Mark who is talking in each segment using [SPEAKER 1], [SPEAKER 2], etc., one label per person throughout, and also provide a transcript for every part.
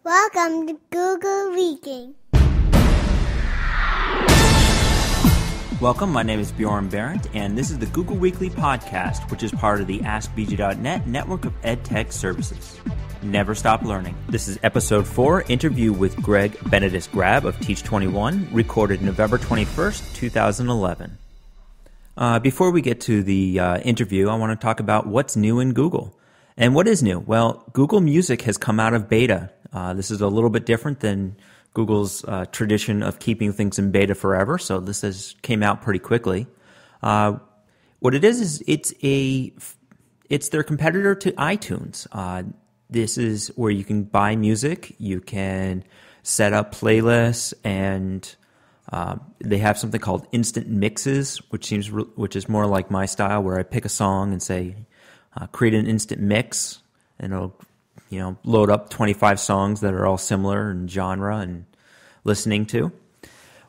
[SPEAKER 1] Welcome to Google Reading.
[SPEAKER 2] Welcome, my name is Bjorn Berendt, and this is the Google Weekly Podcast, which is part of the AskBG.net network of EdTech services. Never stop learning. This is episode 4, interview with Greg Benedis Grab of Teach21, recorded November 21st, 2011. Before we get to the interview, I want to talk about what's new in Google. And what is new? Well, Google Music has come out of beta. This is a little bit different than Google's tradition of keeping things in beta forever, so this came out pretty quickly. What it is it's their competitor to iTunes. This is where you can buy music, you can set up playlists, and they have something called instant mixes, which is more like my style, where I pick a song and say, create an instant mix, and it'll load up 25 songs that are all similar in genre and listening to.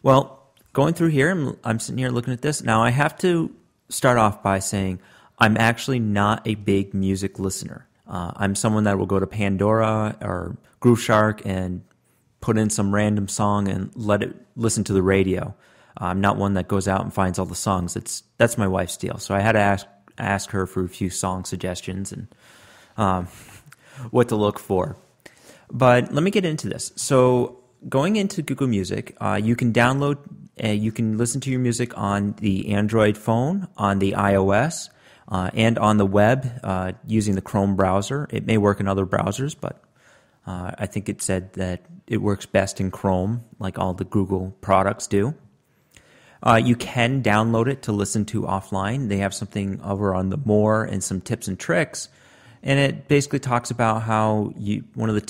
[SPEAKER 2] Well, going through here, I'm sitting here looking at this. Now, I have to start off by saying I'm actually not a big music listener. I'm someone that will go to Pandora or Grooveshark and put in some random song and let it listen to the radio. I'm not one that goes out and finds all the songs. That's my wife's deal. So I had to ask her for a few song suggestions and what to look for. But let me get into this. So going into Google Music, you can download, you can listen to your music on the Android phone, on the iOS, and on the web using the Chrome browser. It may work in other browsers, but I think it said that it works best in Chrome, like all the Google products do. You can download it to listen to offline. They have something over on the More and some tips and tricks. And it basically talks about how one of the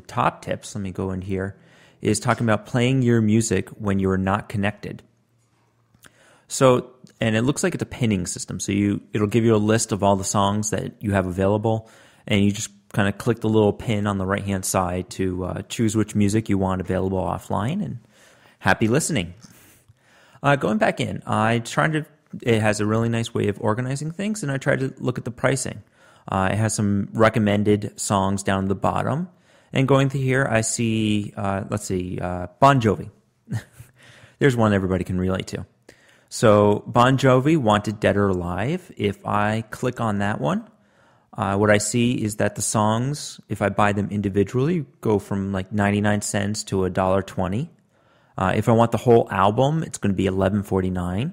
[SPEAKER 2] top tips, let me go in here, is talking about playing your music when you're not connected. So, and it looks like it's a pinning system. So it'll give you a list of all the songs that you have available, and you just kind of click the little pin on the right-hand side to choose which music you want available offline, and happy listening. Going back in, it has a really nice way of organizing things, and I tried to look at the pricing. It has some recommended songs down at the bottom. And going through here, I see, Bon Jovi. There's one everybody can relate to. So Bon Jovi, Wanted Dead or Alive. If I click on that one, what I see is that the songs, if I buy them individually, go from like 99 cents to $1.20. If I want the whole album, it's going to be $11.49.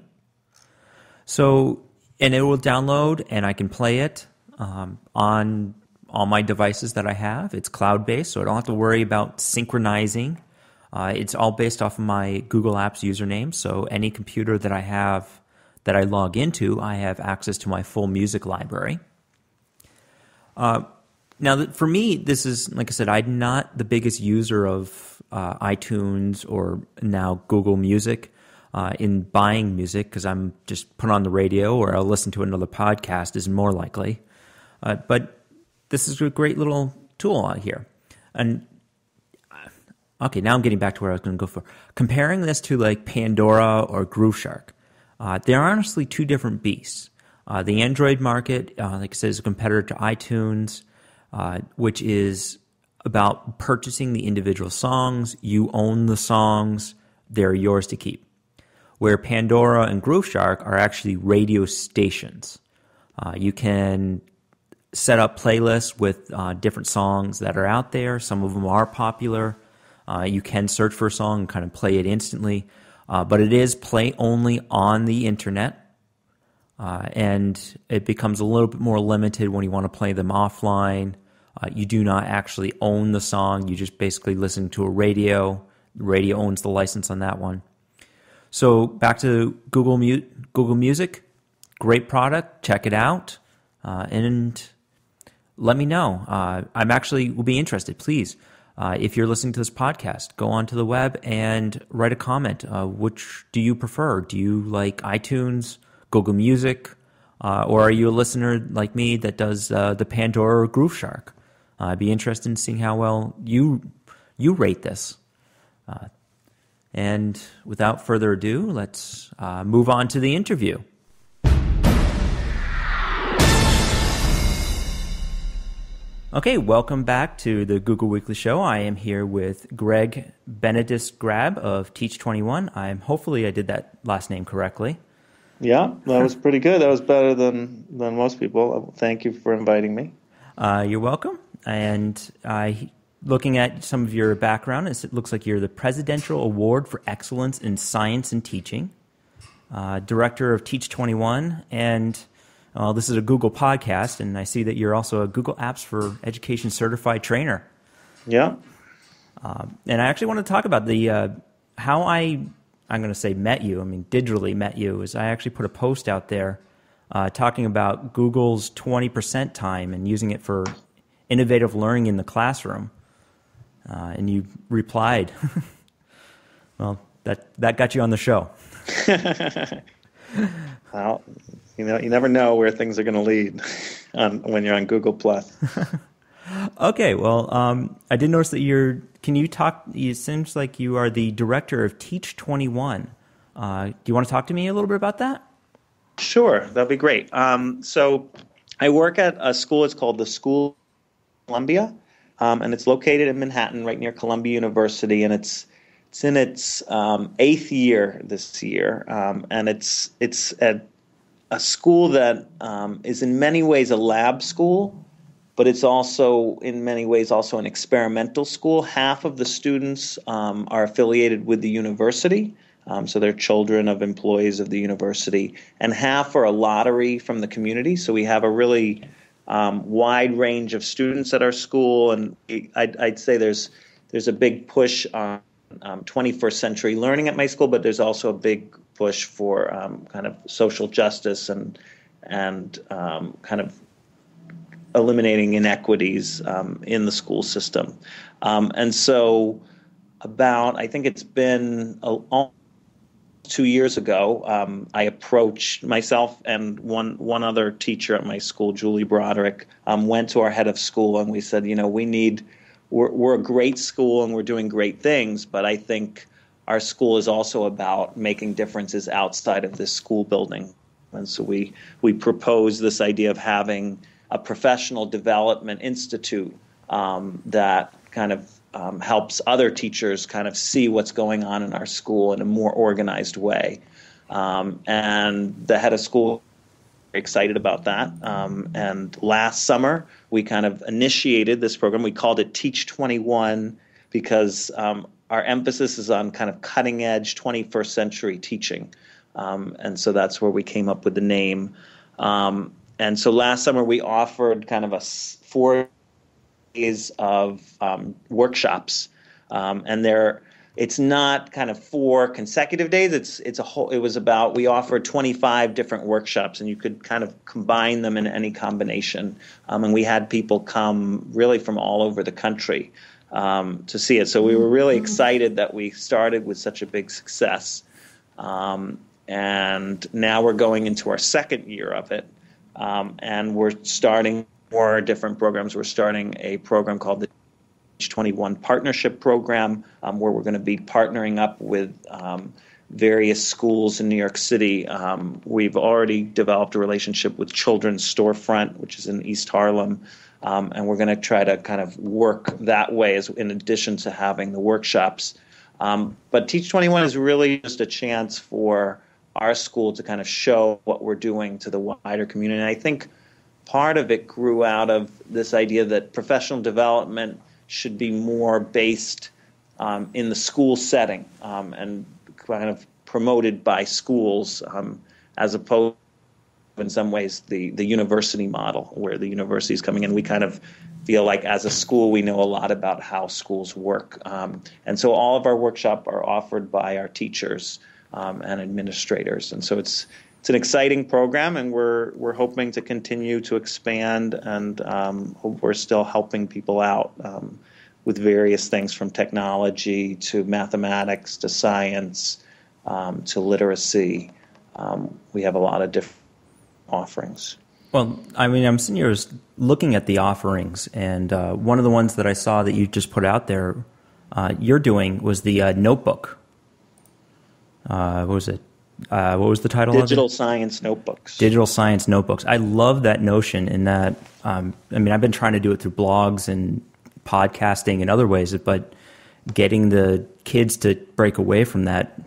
[SPEAKER 2] So, and it will download, and I can play it on all my devices that I have. It's cloud-based, so I don't have to worry about synchronizing. It's all based off of my Google Apps username, so any computer that I have that I log into, I have access to my full music library. Now, for me, this is, like I said, I'm not the biggest user of iTunes or now Google Music in buying music, because I'm just put on the radio or I'll listen to another podcast is more likely. But this is a great little tool out here. And okay, now I'm getting back to where I was going to go for. Comparing this to like Pandora or Grooveshark, they're honestly two different beasts. The Android market, like I said, is a competitor to iTunes, which is about purchasing the individual songs. You own the songs. They're yours to keep. Where Pandora and Grooveshark are actually radio stations. You can set up playlists with different songs that are out there. Some of them are popular. You can search for a song and kind of play it instantly. But it is play only on the internet. And it becomes a little bit more limited when you want to play them offline. You do not actually own the song. You just basically listen to a radio. The radio owns the license on that one. So back to Google Music. Great product. Check it out. And let me know. Will be interested. Please, if you're listening to this podcast, go onto the web and write a comment. Which do you prefer? Do you like iTunes, Google Music, or are you a listener like me that does the Pandora or Grooveshark? I'd be interested in seeing how well you rate this. And without further ado, let's move on to the interview. Okay, welcome back to the Google Weekly Show. I am here with Greg Benedis Grab of Teach21. Hopefully I did that last name correctly.
[SPEAKER 3] Yeah, that was pretty good. That was better than most people. Thank you for inviting me.
[SPEAKER 2] You're welcome. And looking at some of your background, it looks like you're the Presidential Award for Excellence in Science and Teaching, Director of Teach21, and this is a Google podcast, and I see that you're also a Google Apps for Education Certified Trainer.
[SPEAKER 3] Yeah.
[SPEAKER 2] And I actually want to talk about how I'm going to say digitally met you, is I actually put a post out there talking about Google's 20% time and using it for innovative learning in the classroom. And you replied. Well, that got you on the show.
[SPEAKER 3] Well, you never know where things are going to lead when you're on Google+.
[SPEAKER 2] Okay, well, I did notice that can you talk, it seems like you are the director of Teach21. Do you want to talk to me a little bit about that?
[SPEAKER 3] Sure, that'd be great. So I work at a school, it's called the School of Columbia, and it's located in Manhattan, right near Columbia University, and it's in its 8th year this year, and it's a school that is in many ways a lab school, but it's also in many ways also an experimental school. Half of the students are affiliated with the university, so they're children of employees of the university, and half are a lottery from the community. So we have a really wide range of students at our school, and I'd say there's a big push on 21st century learning at my school, but there's also a big push for kind of social justice and kind of eliminating inequities in the school system. And so I think it's been almost 2 years ago, I approached myself and one other teacher at my school, Julie Broderick, went to our head of school and we said, we're a great school and we're doing great things, but I think our school is also about making differences outside of this school building. And so we proposed this idea of having a professional development institute that kind of helps other teachers kind of see what's going on in our school in a more organized way. And the head of school excited about that. And last summer, we kind of initiated this program. We called it Teach21 because our emphasis is on kind of cutting-edge 21st century teaching. And so that's where we came up with the name. And so last summer, we offered kind of 4 days of workshops. And it's not kind of 4 consecutive days. We offered 25 different workshops, and you could kind of combine them in any combination. And we had people come really from all over the country to see it. So we were really excited that we started with such a big success. And now we're going into our 2nd year of it. And we're starting more different programs. We're starting a program called the Teach21 Partnership Program, where we're going to be partnering up with various schools in New York City. We've already developed a relationship with Children's Storefront, which is in East Harlem, and we're going to try to kind of work that way in addition to having the workshops. But Teach21 is really just a chance for our school to kind of show what we're doing to the wider community. And I think part of it grew out of this idea that professional development should be more based in the school setting and kind of promoted by schools as opposed to, in some ways, the university model where the university is coming in. We kind of feel like as a school we know a lot about how schools work. And so all of our workshops are offered by our teachers and administrators. And so it's an exciting program, and we're hoping to continue to expand, and hope we're still helping people out with various things from technology to mathematics to science to literacy. We have a lot of different offerings.
[SPEAKER 2] Well, I'm sitting here looking at the offerings, and one of the ones that I saw that you just put out there, you're doing was the notebook. What was it? What was the title
[SPEAKER 3] Digital
[SPEAKER 2] of it?
[SPEAKER 3] Science Notebooks.
[SPEAKER 2] Digital Science Notebooks. I love that notion in that, I mean, I've been trying to do it through blogs and podcasting and other ways, but getting the kids to break away from that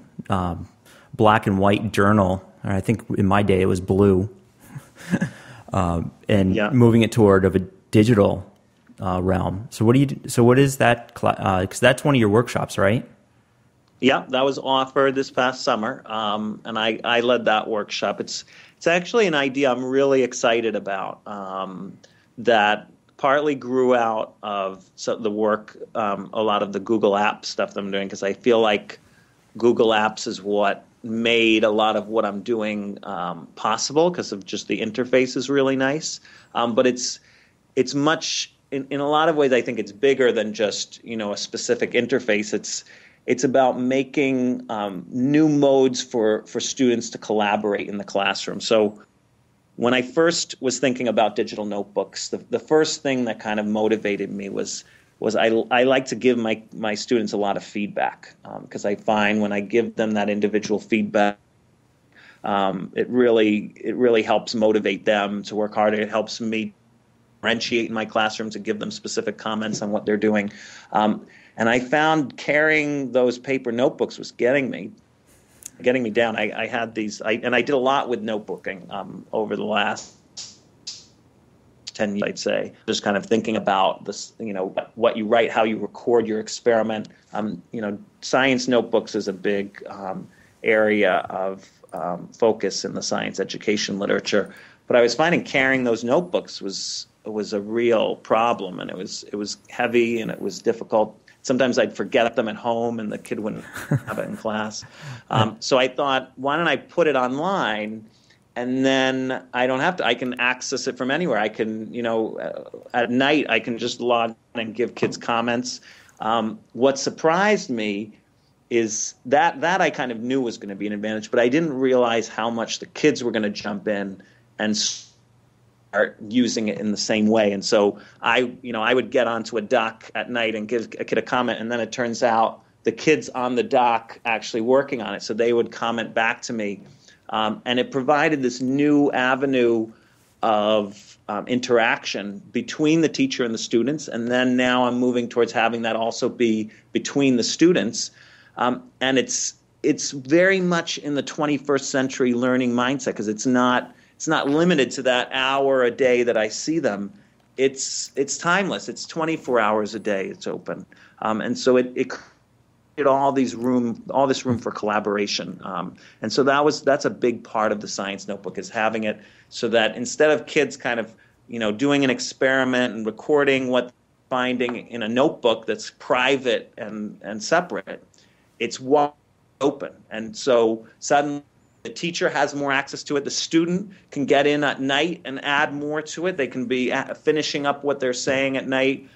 [SPEAKER 2] black and white journal, or I think in my day it was blue, and moving it toward of a digital realm. So what is that? Because that's one of your workshops, right?
[SPEAKER 3] Yeah, that was offered this past summer, and I led that workshop. It's actually an idea I'm really excited about, that partly grew out of the work, a lot of the Google Apps stuff that I'm doing, because I feel like Google Apps is what made a lot of what I'm doing possible, because of just the interface is really nice. But it's much, in a lot of ways, I think it's bigger than just, a specific interface. It's about making new modes for students to collaborate in the classroom. So when I first was thinking about digital notebooks, the first thing that kind of motivated me was I like to give my students a lot of feedback, because I find when I give them that individual feedback, it really helps motivate them to work harder. It helps me differentiate in my classroom to give them specific comments on what they're doing. And I found carrying those paper notebooks was getting me down. I had these, and I did a lot with notebooking over the last 10 years, I'd say. Just kind of thinking about this, what you write, how you record your experiment. Science notebooks is a big area of focus in the science education literature. But I was finding carrying those notebooks was a real problem, and it was heavy and it was difficult. Sometimes I'd forget them at home, and the kid wouldn't have it in class. So I thought, why don't I put it online, and then I don't have to. I can access it from anywhere. I can, at night, I can just log in and give kids comments. What surprised me is that I kind of knew was going to be an advantage, but I didn't realize how much the kids were going to jump in and start using it in the same way. And so I would get onto a doc at night and give a kid a comment, and then it turns out the kids on the doc actually working on it. So they would comment back to me, and it provided this new avenue of interaction between the teacher and the students. And then now I'm moving towards having that also be between the students. And it's very much in the 21st century learning mindset, because it's not limited to that hour a day that I see them. It's timeless. It's 24 hours a day. It's open, and so it created all this room for collaboration. And so that's a big part of the science notebook, is having it so that instead of kids kind of doing an experiment and recording what they're finding in a notebook that's private and separate, it's wide open. And so suddenly the teacher has more access to it. The student can get in at night and add more to it. They can be finishing up what they're saying at night,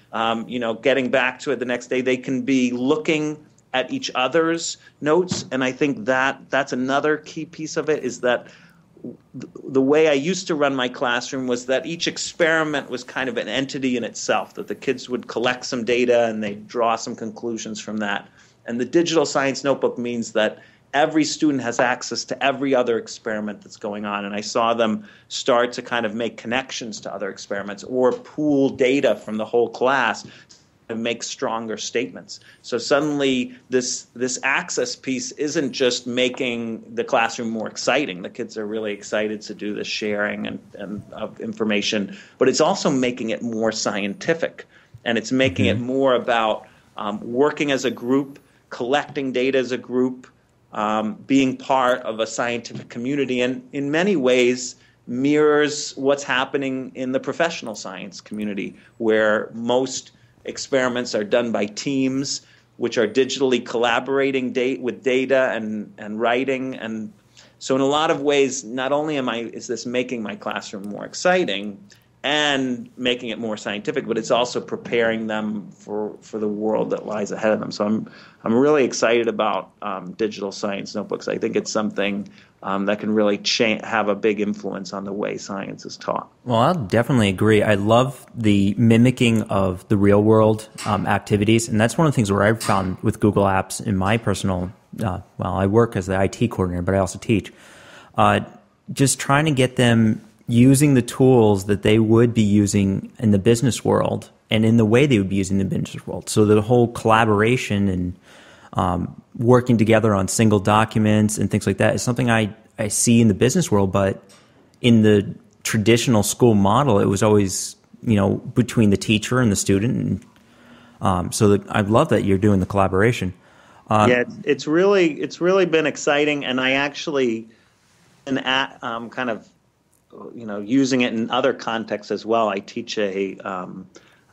[SPEAKER 3] getting back to it the next day. They can be looking at each other's notes. And I think that's another key piece of it, is that the way I used to run my classroom was that each experiment was kind of an entity in itself, that the kids would collect some data and they'd draw some conclusions from that. And the digital science notebook means that every student has access to every other experiment that's going on. And I saw them start to kind of make connections to other experiments or pool data from the whole class and make stronger statements. So suddenly this access piece isn't just making the classroom more exciting. The kids are really excited to do the sharing and of information, but it's also making it more scientific. And it's making it more about working as a group, collecting data as a group, being part of a scientific community, and in many ways mirrors what's happening in the professional science community, where most experiments are done by teams which are digitally collaborating with data and writing. And so in a lot of ways, not only is this making my classroom more exciting, and making it more scientific, but it's also preparing them for the world that lies ahead of them. So I'm really excited about digital science notebooks. I think it's something that can really have a big influence on the way science is taught.
[SPEAKER 2] Well, I'll definitely agree. I love the mimicking of the real world activities, and that's one of the things where I've found with Google Apps in my personal, I work as the IT coordinator, but I also teach, just trying to get them using the tools that they would be using in the business world and in the way they would be using the business world. So the whole collaboration and working together on single documents and things like that is something I see in the business world, but in the traditional school model, it was always, between the teacher and the student. And I love that you're doing the collaboration.
[SPEAKER 3] It's really been exciting, and I actually kind of using it in other contexts as well. I teach a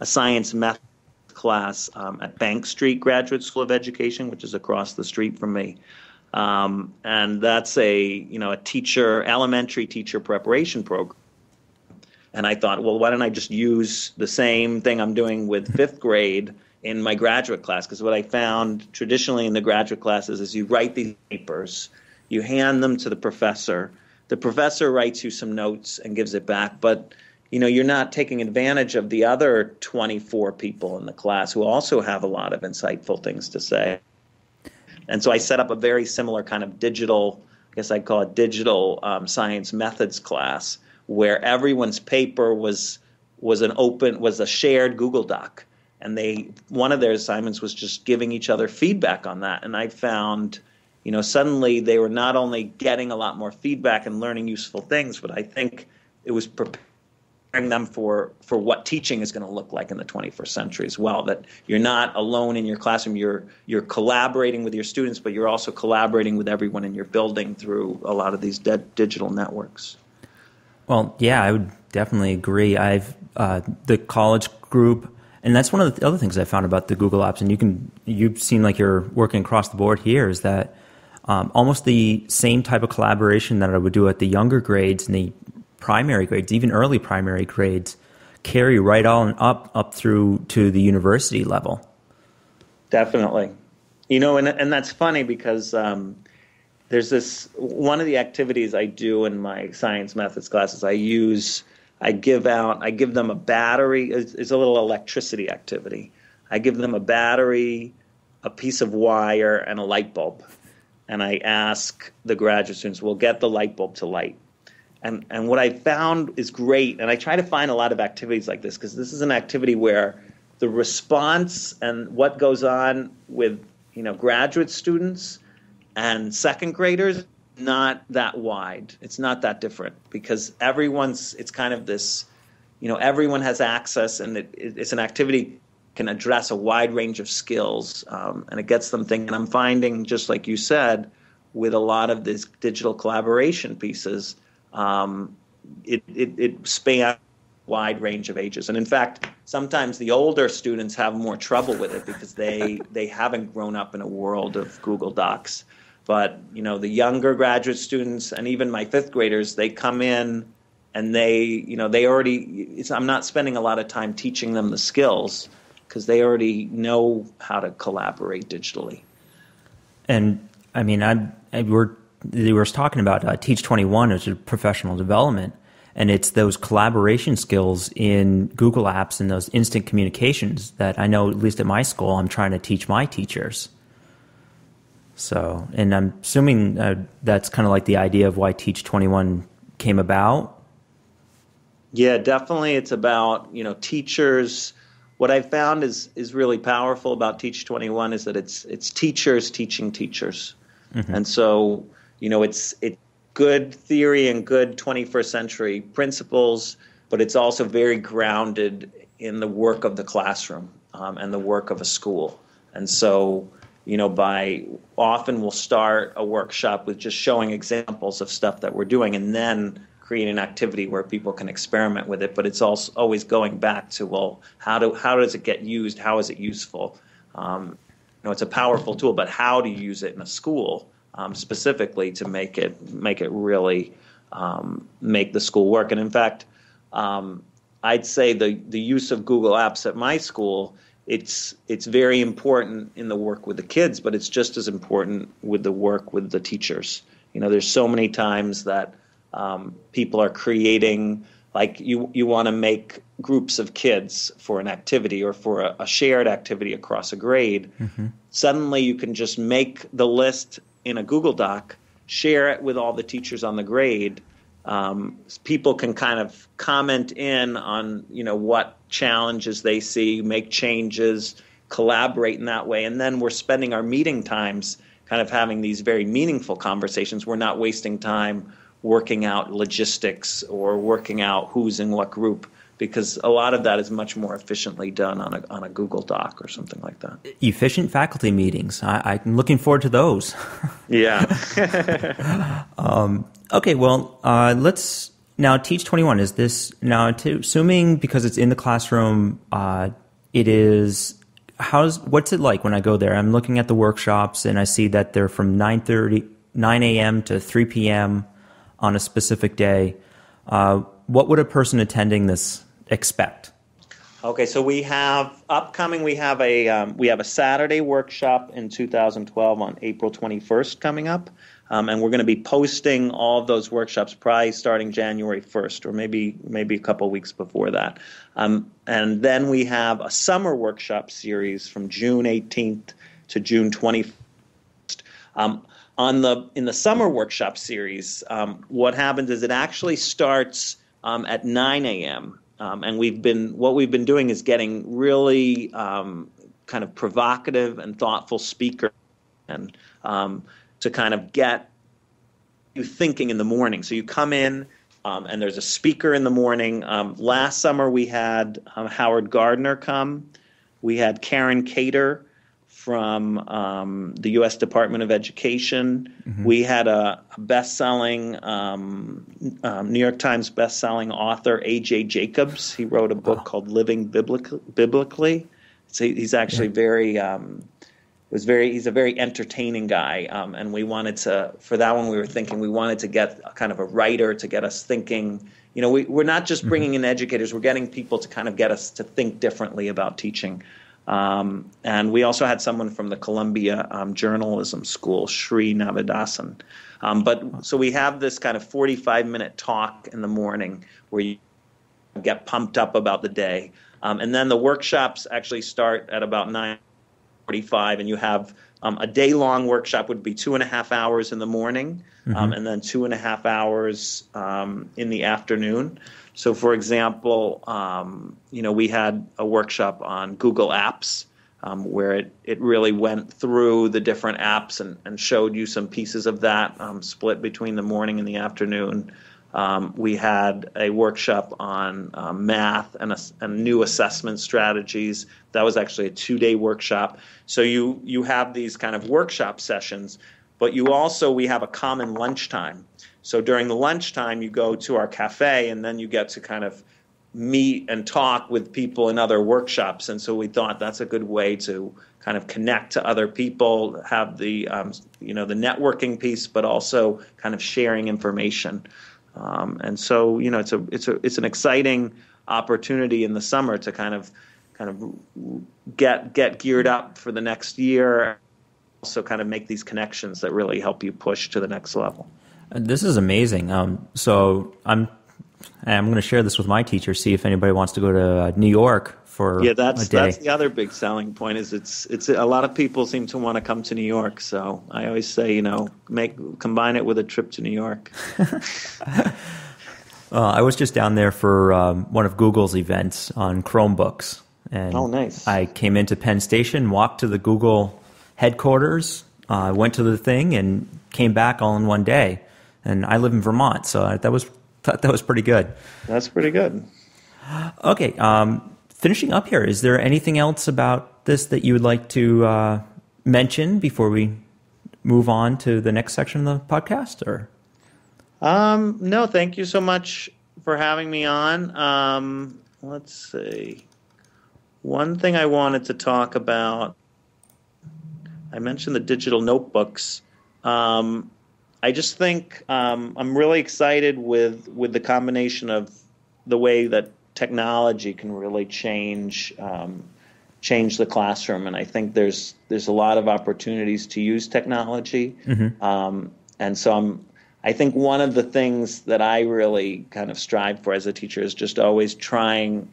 [SPEAKER 3] science math class at Bank Street Graduate School of Education, which is across the street from me, and that's a elementary teacher preparation program. And I thought, well, why don't I just use the same thing I'm doing with fifth grade in my graduate class? Because what I found traditionally in the graduate classes is you write these papers, you hand them to the professor. The professor writes you some notes and gives it back, but you're not taking advantage of the other 24 people in the class who also have a lot of insightful things to say. And so I set up a very similar kind of digital, I guess I'd call it digital science methods class, where everyone's paper was a shared Google Doc, and one of their assignments was just giving each other feedback on that. And I found, suddenly they were not only getting a lot more feedback and learning useful things, but I think it was preparing them for what teaching is going to look like in the 21st century as well, that you're not alone in your classroom, you're collaborating with your students, but you're also collaborating with everyone in your building through a lot of these digital networks.
[SPEAKER 2] Well, yeah, I would definitely agree. I've the college group, and that's one of the other things I found about the Google Apps, and you seem like you're working across the board here, is that almost the same type of collaboration that I would do at the younger grades and the primary grades, even early primary grades, carry right on up through to the university level.
[SPEAKER 3] Definitely. And that's funny because there's this, one of the activities I do in my science methods classes, I give them a battery. It's a little electricity activity. I give them a battery, a piece of wire, and a light bulb. And I ask the graduate students, well, get the light bulb to light. And what I found is great, and I try to find a lot of activities like this, because this is an activity where the response and what goes on with graduate students and second graders, not that wide. It's not that different, because it's kind of this, everyone has access, and it's an activity can address a wide range of skills, and it gets them thinking. I'm finding, just like you said, with a lot of these digital collaboration pieces, it spans a wide range of ages. And in fact, sometimes the older students have more trouble with it because they haven't grown up in a world of Google Docs. But, the younger graduate students and even my fifth graders, they come in and I'm not spending a lot of time teaching them the skills because they already know how to collaborate digitally. And
[SPEAKER 2] I mean, we were talking about Teach 21 as a professional development, and it's those collaboration skills in Google Apps and those instant communications that I know, at least at my school, I'm trying to teach my teachers. So, and I'm assuming that's kind of like the idea of why Teach 21 came about.
[SPEAKER 3] Yeah, definitely. It's about, teachers. What I found is really powerful about Teach 21 is that it's teachers teaching teachers. Mm-hmm. And so, it's good theory and good 21st century principles, but it's also very grounded in the work of the classroom and the work of a school. And so, often we'll start a workshop with just showing examples of stuff that we're doing, and then create an activity where people can experiment with it. But it's also always going back to, well, how does it get used? How is it useful? It's a powerful tool, but how do you use it in a school specifically to make it really make the school work? And in fact, I'd say the use of Google Apps at my school, it's very important in the work with the kids, but it's just as important with the work with the teachers. There's so many times that people are creating, like you want to make groups of kids for an activity or for a shared activity across a grade. Mm-hmm. Suddenly you can just make the list in a Google Doc, share it with all the teachers on the grade. People can kind of comment in on, what challenges they see, make changes, collaborate in that way. And then we're spending our meeting times kind of having these very meaningful conversations. We're not wasting time working out logistics or working out who's in what group, because a lot of that is much more efficiently done on a Google Doc or something like that.
[SPEAKER 2] Efficient faculty meetings. I'm looking forward to those.
[SPEAKER 3] Yeah.
[SPEAKER 2] Okay, well, let's now Teach 21. Is this now, assuming because it's in the classroom, what's it like when I go there? I'm looking at the workshops and I see that they're from 9 a.m. to 3 p.m. on a specific day. What would a person attending this expect?
[SPEAKER 3] Okay, so we have a Saturday workshop in 2012 on April 21st coming up. And we're going to be posting all of those workshops probably starting January 1st or maybe a couple of weeks before that. And then we have a summer workshop series from June 18th to June 21st. In the summer workshop series, what happens is it actually starts at 9 a.m. And what we've been doing is getting really kind of provocative and thoughtful speakers and to kind of get you thinking in the morning. So you come in, and there's a speaker in the morning. Last summer we had Howard Gardner come. We had Karen Cater from the U.S. Department of Education. Mm-hmm. We had a best-selling, New York Times best-selling author, A.J. Jacobs. He wrote a book called Living Biblically. So he's actually he's a very entertaining guy, and we wanted to, for that one we were thinking we wanted to get kind of a writer to get us thinking. We're not just bringing in educators, we're getting people to kind of get us to think differently about teaching. And we also had someone from the Columbia Journalism School, Sri Navidasan. So we have this kind of 45-minute talk in the morning where you get pumped up about the day. And then the workshops actually start at about 9:45, and you have a day-long workshop would be 2.5 hours in the morning, and then 2.5 hours in the afternoon. So, for example, we had a workshop on Google Apps where it really went through the different apps and showed you some pieces of that split between the morning and the afternoon. We had a workshop on math and new assessment strategies. That was actually a 2-day workshop. So you have these kind of workshop sessions, but we have a common lunchtime. So during the lunchtime, you go to our cafe, and then you get to kind of meet and talk with people in other workshops. And so we thought that's a good way to kind of connect to other people, have the the networking piece, but also kind of sharing information. And so it's an exciting opportunity in the summer to kind of get geared up for the next year. Also, kind of make these connections that really help you push to the next level.
[SPEAKER 2] This is amazing. So I'm going to share this with my teacher, see if anybody wants to go to New York for a day.
[SPEAKER 3] That's the other big selling point. Is it's a lot of people seem to want to come to New York. So I always say, combine it with a trip to New York.
[SPEAKER 2] I was just down there for one of Google's events on Chromebooks. And
[SPEAKER 3] oh, nice.
[SPEAKER 2] I came into Penn Station, walked to the Google headquarters, went to the thing, and came back all in one day. And I live in Vermont, so I thought that was pretty good.
[SPEAKER 3] That's pretty good.
[SPEAKER 2] Okay, finishing up here, is there anything else about this that you would like to mention before we move on to the next section of the podcast? Or
[SPEAKER 3] no, thank you so much for having me on. Let's see. One thing I wanted to talk about, I mentioned the digital notebooks. I just think I'm really excited with the combination of the way that technology can really change the classroom, and I think there's a lot of opportunities to use technology. And so I think one of the things that I really kind of strive for as a teacher is just always trying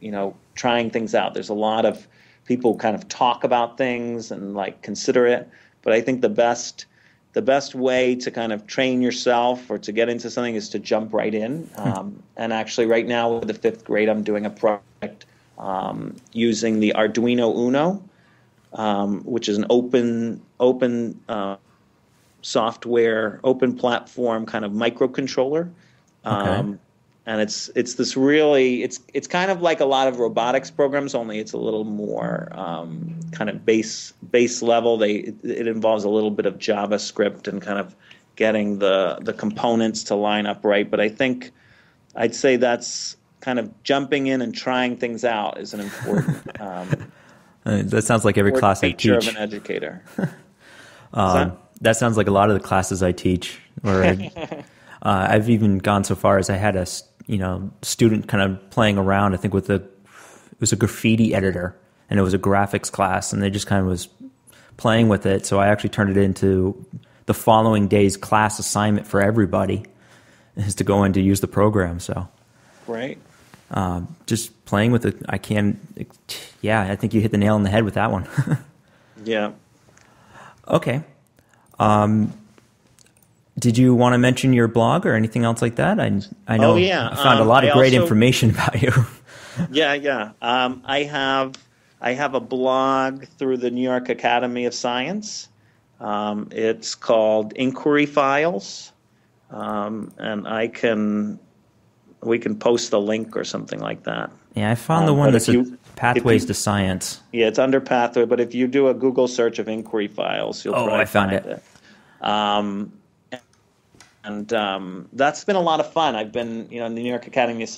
[SPEAKER 3] things out. There's a lot of people kind of talk about things and like consider it, but I think the best way to kind of train yourself or to get into something is to jump right in. And actually right now with the 5th grade, I'm doing a project using the Arduino Uno, which is an open software, open platform kind of microcontroller. And it's this really, it's kind of like a lot of robotics programs, only it's a little more kind of base level. It involves a little bit of JavaScript and kind of getting the components to line up right. But I think I'd say that's kind of jumping in and trying things out is an important.
[SPEAKER 2] That sounds like every class I teach.
[SPEAKER 3] Of an educator.
[SPEAKER 2] That sounds like a lot of the classes I teach. Or I've even gone so far as I had a student kind of playing around. I think it was a graffiti editor, and it was a graphics class, and they just kind of was playing with it. So I actually turned it into the following day's class assignment for everybody, is to go in to use the program. So,
[SPEAKER 3] right.
[SPEAKER 2] Just playing with it. I think you hit the nail on the head with that one.
[SPEAKER 3] Yeah.
[SPEAKER 2] Okay. Did you want to mention your blog or anything else like that? I know I found a lot of great information about you.
[SPEAKER 3] Yeah. I have a blog through the New York Academy of Science. It's called Inquiry Files, and we can post the link or something like that.
[SPEAKER 2] Yeah, I found the one that says Pathways to Science.
[SPEAKER 3] Yeah, it's under Pathway, but if you do a Google search of Inquiry Files, you'll probably find it. And that's been a lot of fun. I've been, the New York Academy of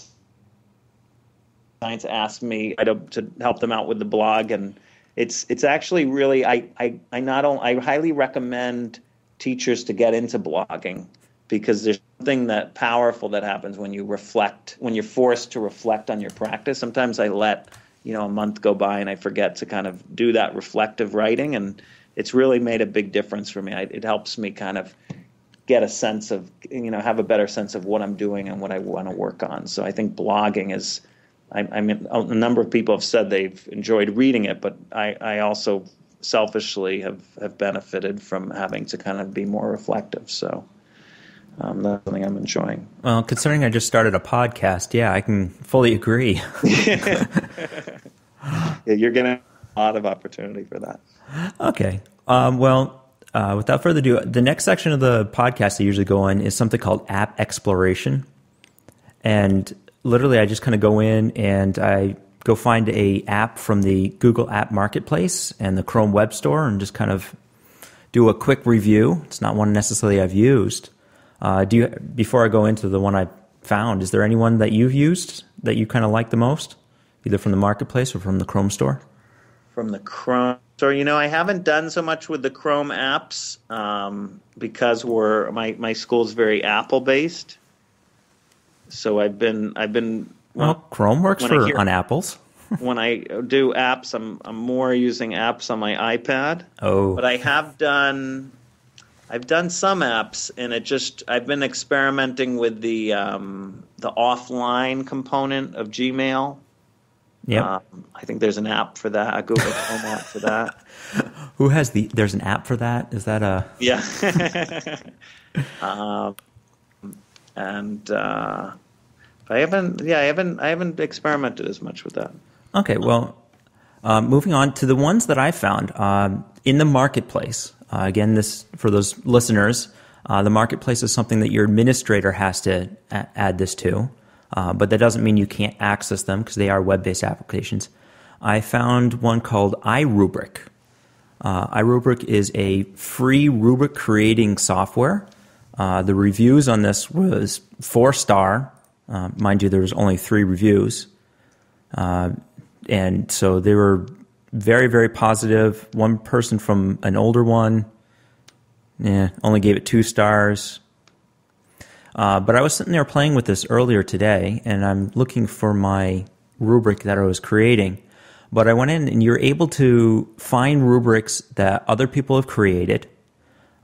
[SPEAKER 3] Science asked me to help them out with the blog, and it's actually really I highly recommend teachers to get into blogging, because there's something that powerful that happens when you reflect, when you're forced to reflect on your practice. Sometimes I let a month go by and I forget to kind of do that reflective writing, and it's really made a big difference for me. It helps me kind of get a sense of, have a better sense of what I'm doing and what I want to work on. So I think blogging is, I mean, a number of people have said they've enjoyed reading it, but I also selfishly have benefited from having to kind of be more reflective. So that's something I'm enjoying.
[SPEAKER 2] Well, considering I just started a podcast, yeah, I can fully agree.
[SPEAKER 3] Yeah, you're getting a lot of opportunity for that.
[SPEAKER 2] Okay. Without further ado, the next section of the podcast I usually go in is something called app exploration. And literally I just kind of go in and I go find a app from the Google App Marketplace and the Chrome Web Store and just kind of do a quick review. It's not one necessarily I've used. Before I go into the one I found, is there anyone that you've used that you kind of like the most, either from the Marketplace or from the Chrome Store?
[SPEAKER 3] From the Chrome Store, I haven't done so much with the Chrome apps because my school's very Apple based. So I've been.
[SPEAKER 2] Chrome works on Apples.
[SPEAKER 3] When I do apps, I'm more using apps on my iPad.
[SPEAKER 2] Oh,
[SPEAKER 3] but I've done some apps, and I've been experimenting with the offline component of Gmail.
[SPEAKER 2] Yeah,
[SPEAKER 3] I think there's an app for that, a Google Chrome app for that.
[SPEAKER 2] There's an app for that? Is that a...
[SPEAKER 3] Yeah. I haven't experimented as much with that.
[SPEAKER 2] Okay, well, moving on to the ones that I found in the Marketplace. Again, this for those listeners, the Marketplace is something that your administrator has to add this to. But that doesn't mean you can't access them because they are web-based applications. I found one called iRubric. iRubric is a free rubric creating software. The reviews on this was 4-star. Mind you, there was only 3 reviews. And so they were very, very positive. One person from an older one only gave it 2 stars. But I was sitting there playing with this earlier today, and I'm looking for my rubric that I was creating. But I went in and you're able to find rubrics that other people have created.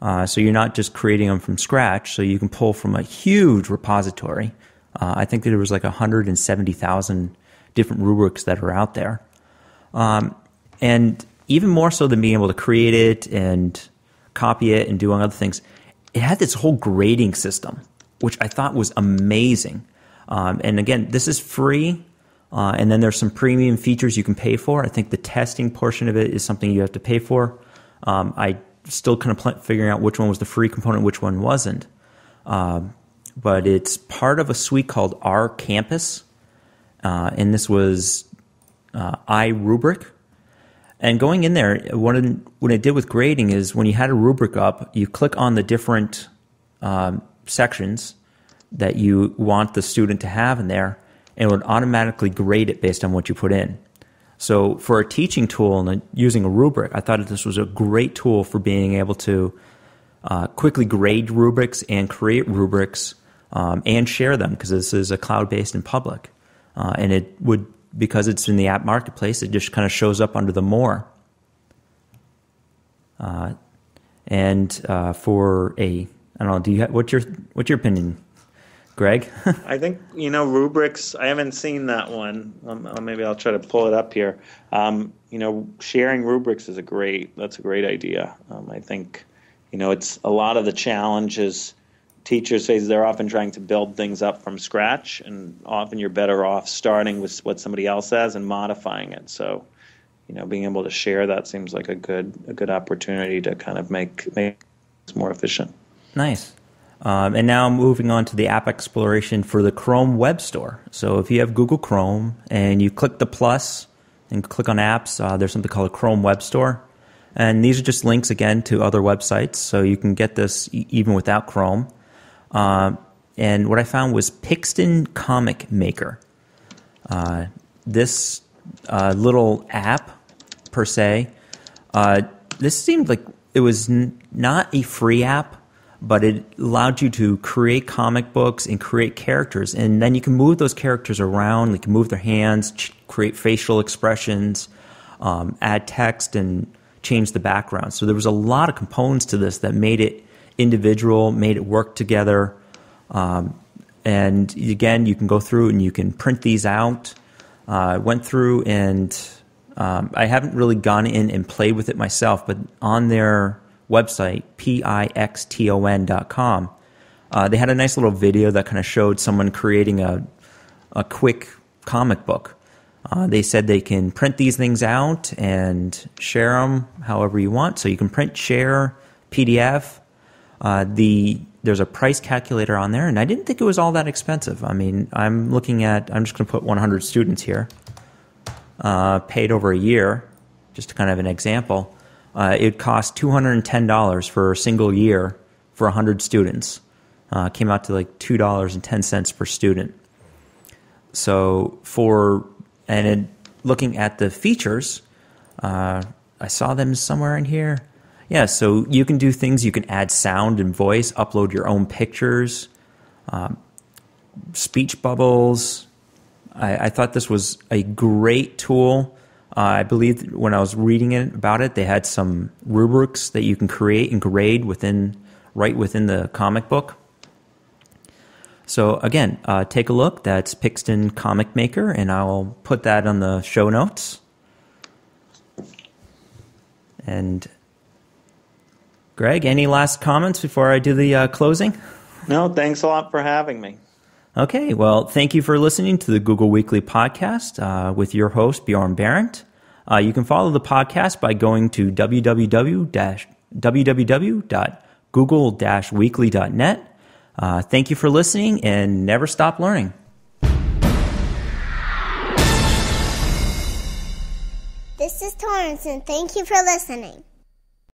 [SPEAKER 2] So you're not just creating them from scratch. So you can pull from a huge repository. I think that there was like 170,000 different rubrics that are out there. And even more so than being able to create it and copy it and doing other things, it had this whole grading system, which I thought was amazing. And again, this is free. And then there's some premium features you can pay for. I think the testing portion of it is something you have to pay for. I still kind of figuring out which one was the free component, which one wasn't. But it's part of a suite called R Campus. And this was iRubric. And going in there, what it did with grading is when you had a rubric up, you click on the different sections that you want the student to have in there, and it would automatically grade it based on what you put in. So for a teaching tool and using a rubric, I thought that this was a great tool for being able to quickly grade rubrics and create rubrics and share them, because this is a cloud-based and public. And it would, because it's in the app marketplace, it just kind of shows up under the more. For I don't know, what's your opinion, Greg?
[SPEAKER 3] I think, rubrics, I haven't seen that one. Maybe I'll try to pull it up here. Sharing rubrics is that's a great idea. I think, it's a lot of the challenges teachers face. They're often trying to build things up from scratch, and often you're better off starting with what somebody else has and modifying it. So, being able to share that seems like a good opportunity to kind of make it more efficient.
[SPEAKER 2] Nice. And now moving on to the app exploration for the Chrome Web Store. So if you have Google Chrome and you click the plus and click on apps, there's something called a Chrome Web Store. And these are just links, again, to other websites. So you can get this even without Chrome. And what I found was Pixton Comic Maker. This little app, per se, this seemed like it was not a free app, but it allowed you to create comic books and create characters. And then you can move those characters around. You can move their hands, create facial expressions, add text, and change the background. So there was a lot of components to this that made it individual, made it work together. And again, you can go through and you can print these out. I went through and I haven't really gone in and played with it myself, but on their website, pixton.com, they had a nice little video that kind of showed someone creating a quick comic book. They said they can print these things out and share them however you want. So you can print, share, PDF. There's a price calculator on there, and I didn't think it was all that expensive. I mean, I'm just going to put 100 students here, paid over a year, just to kind of an example. It cost $210 for a single year for 100 students. Came out to like $2.10 per student. So looking at the features, I saw them somewhere in here. Yeah, so you can do things. You can add sound and voice, upload your own pictures, speech bubbles. I thought this was a great tool. I believe when I was reading about it, they had some rubrics that you can create and grade right within the comic book. So again, take a look. That's Pixton Comic Maker, and I'll put that on the show notes. And Greg, any last comments before I do the closing?
[SPEAKER 3] No, thanks a lot for having me.
[SPEAKER 2] Okay, well, thank you for listening to the Google Weekly Podcast with your host, Bjorn Berendt. You can follow the podcast by going to www.google-weekly.net. Thank you for listening, and never stop learning.
[SPEAKER 1] This is Torrance, and thank you for listening.